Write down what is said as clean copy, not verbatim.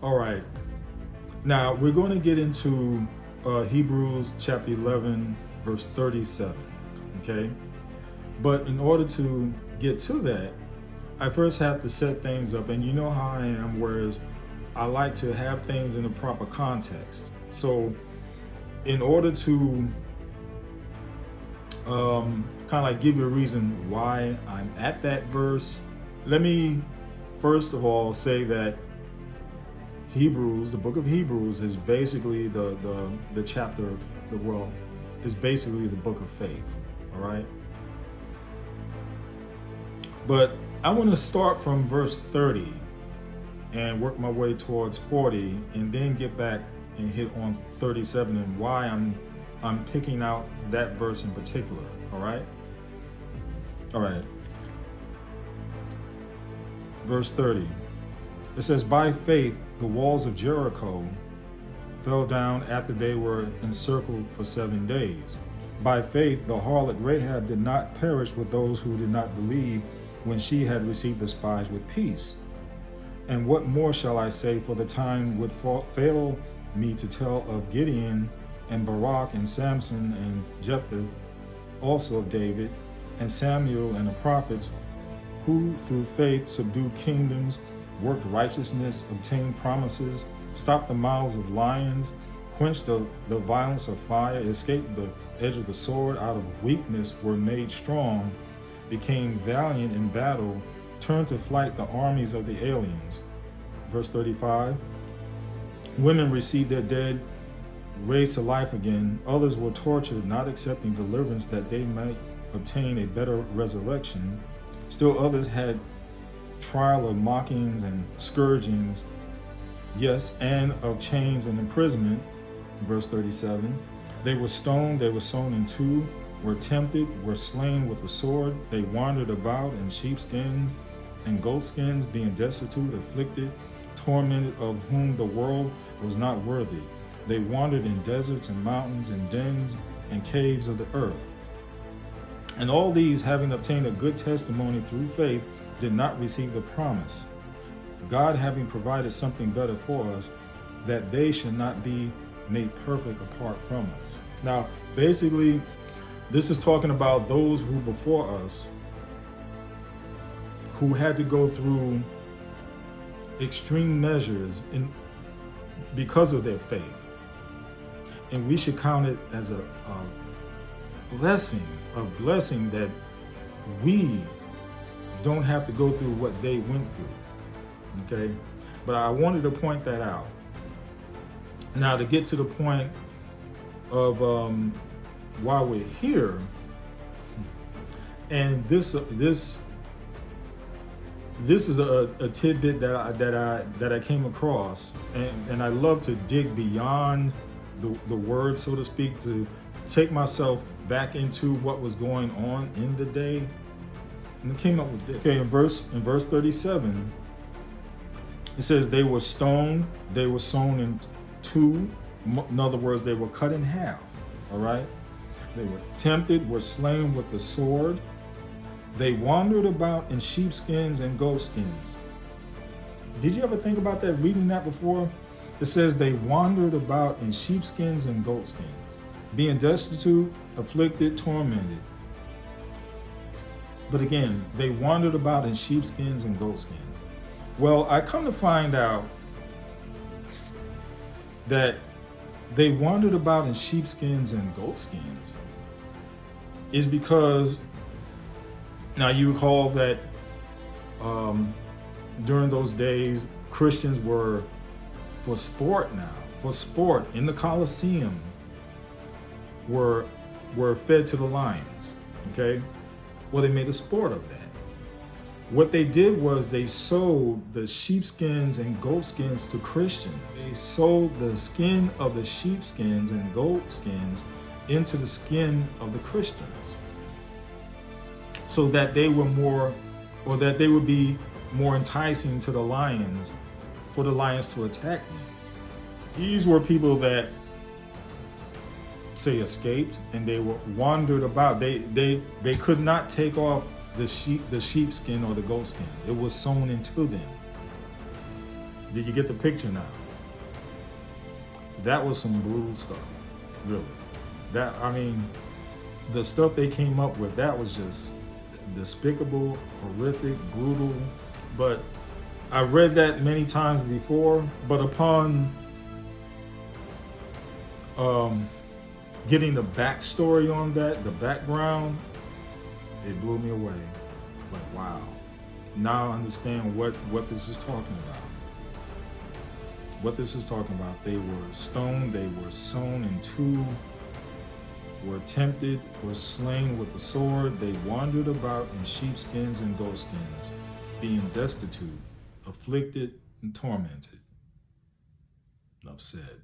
All right. Now we're going to get into Hebrews chapter 11, verse 37. Okay. But in order to get to that, I first have to set things up. And you know how I am, whereas I like to have things in a proper context. So in order to kind of like give you a reason why I'm at that verse, let me first of all say that Hebrews, the book of Hebrews, is basically the chapter of the world, is basically the book of faith. All right. But I want to start from verse 30 and work my way towards 40 and then get back and hit on 37 and why I'm picking out that verse in particular. All right. All right. Verse 30. It says, by faith, the walls of Jericho fell down after they were encircled for 7 days. By faith, the harlot Rahab did not perish with those who did not believe when she had received the spies with peace. And what more shall I say, for the time would fail me to tell of Gideon and Barak and Samson and Jephthah, also of David and Samuel and the prophets, who through faith subdued kingdoms, worked righteousness, obtained promises, stopped the mouths of lions, quenched the violence of fire, escaped the edge of the sword, out of weakness were made strong, became valiant in battle, turned to flight the armies of the aliens. Verse 35, women received their dead raised to life again. Others were tortured, not accepting deliverance that they might obtain a better resurrection. Still others had trial of mockings and scourgings, yes, and of chains and imprisonment. Verse 37, they were stoned, they were sown in two, were tempted, were slain with the sword. They wandered about in sheepskins and goatskins, being destitute, afflicted, tormented, of whom the world was not worthy. They wandered in deserts and mountains and dens and caves of the earth. And all these, having obtained a good testimony through faith, did not receive the promise, God having provided something better for us, that they should not be made perfect apart from us. Now, basically, this is talking about those who before us, who had to go through extreme measures because of their faith. And we should count it as a blessing that we don't have to go through what they went through. Okay? But I wanted to point that out. Now, to get to the point of why we're here, and this is a tidbit that I came across, and I love to dig beyond the word, so to speak, to take myself back into what was going on in the day, and I came up with this. Okay, in verse 37, it says they were stoned, they were sown in two. In other words, they were cut in half. All right, they were tempted, were slain with the sword. They wandered about in sheepskins and goatskins. Did you ever think about that, reading that before? It says they wandered about in sheepskins and goatskins, being destitute, afflicted, tormented. But again, they wandered about in sheepskins and goatskins. Well, I come to find out that they wandered about in sheepskins and goatskins is because, now you recall that during those days, Christians were, for sport in the Colosseum, were fed to the lions. Okay? Well, they made a sport of that. What they did was they sold the sheepskins and goatskins to Christians. They sold the skin of the sheepskins and goatskins into the skin of the Christians, so that they were more, or that they would be more enticing to the lions, for the lions to attack them. These were people that, say, escaped, and they were wandered about. They could not take off the sheepskin or the goatskin. It was sewn into them. Did you get the picture now? That was some brutal stuff, really. I mean, the stuff they came up with, that was just despicable, horrific, brutal. But I read that many times before, but upon getting the backstory on that, the background, it blew me away. It's like, wow. Now I understand what this is talking about. What this is talking about. They were stoned, they were sown in two, were tempted, were slain with the sword. They wandered about in sheepskins and goatskins, being destitute, afflicted, and tormented. Enough said.